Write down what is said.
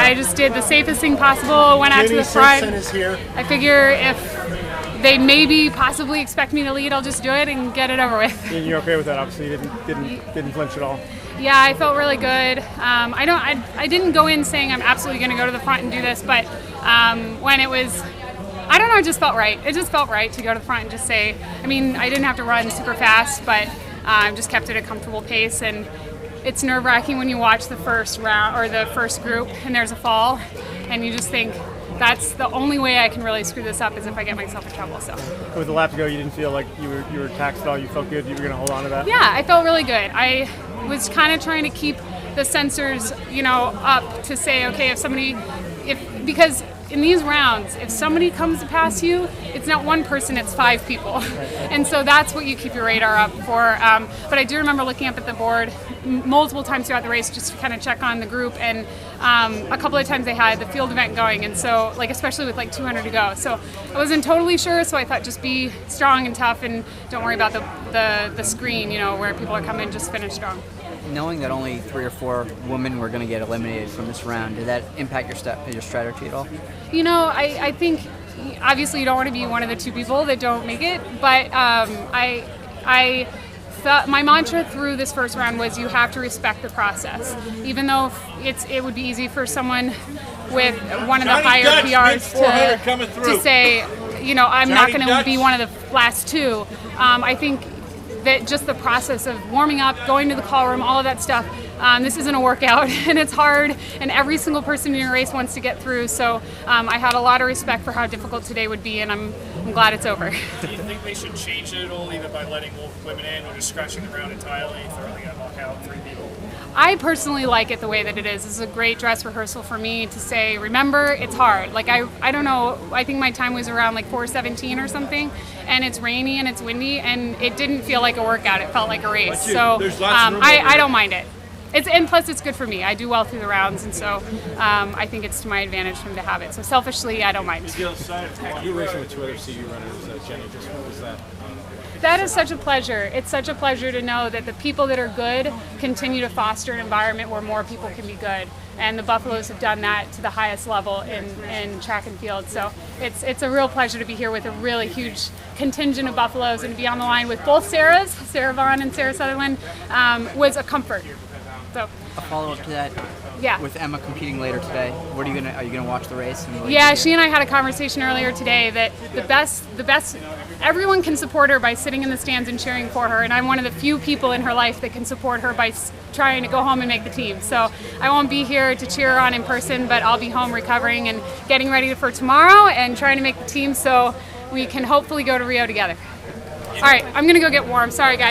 I just did the safest thing possible, went out to the front. Simpson is here. I figure if they maybe possibly expect me to lead, I'll just do it and get it over with. And you're okay with that, obviously. You didn't flinch at all. Yeah, I felt really good. I didn't go in saying I'm absolutely going to go to the front and do this, but when it was, I don't know, it just felt right. It just felt right to go to the front and just say, I mean, I didn't have to run super fast, but just kept it at a comfortable pace. And it's nerve-wracking when you watch the first round or the first group and there's a fall, and you just think, that's the only way I can really screw this up is if I get myself in trouble. So With the lap to go, you didn't feel like you were taxed at all. You felt good. You were going to hold on to that. yeah, I felt really good. I was kind of trying to keep the sensors, up to say, okay, because in these rounds, if somebody comes to pass you, it's not one person, it's 5 people. And so that's what you keep your radar up for. But I do remember looking up at the board multiple times throughout the race just to kind of check on the group. And a couple of times they had the field event going. And so, especially with 200 to go. So I wasn't totally sure, so I thought just be strong and tough and don't worry about the screen, where people are coming, just finish strong. Knowing that only 3 or 4 women were going to get eliminated from this round, did that impact your strategy at all? I think obviously you don't want to be one of the 2 people that don't make it, but I thought my mantra through this first round was you have to respect the process. Even though it would be easy for someone with one of the higher PRs to say, I'm not going to be one of the last 2. I think that just the process of warming up, going to the call room, all of that stuff, this isn't a workout and it's hard, and every single person in your race wants to get through. So I had a lot of respect for how difficult today would be, and I'm glad it's over. Do you think they should change it at all, either by letting women in or just scratching the ground entirely, thoroughly got knock out 3 people? I personally like it the way that it is. It's a great dress rehearsal for me to say, remember, it's hard. I don't know, I think my time was around 4:17 or something, and it's rainy and it's windy, and it didn't feel like a workout. It felt like a race. So I don't mind it. And plus it's good for me. I do well through the rounds, and so I think it's to my advantage for him to have it. So selfishly, I don't mind. You're racing with 2 other CU runners, Jenny. Just what was that? That is such a pleasure. It's such a pleasure to know that the people that are good continue to foster an environment where more people can be good. And the Buffaloes have done that to the highest level in track and field. So it's a real pleasure to be here with a really huge contingent of Buffaloes, and to be on the line with both Sarahs, Sarah Vaughn and Sarah Sutherland, was a comfort. So A follow-up to that, yeah. With Emma competing later today, are you gonna watch the race? Yeah, she and I had a conversation earlier today that the best, everyone can support her by sitting in the stands and cheering for her, and I'm one of the few people in her life that can support her by trying to go home and make the team. So I won't be here to cheer her on in person, but I'll be home recovering and getting ready for tomorrow and trying to make the team so we can hopefully go to Rio together. All right, I'm gonna go get warm. Sorry, guys.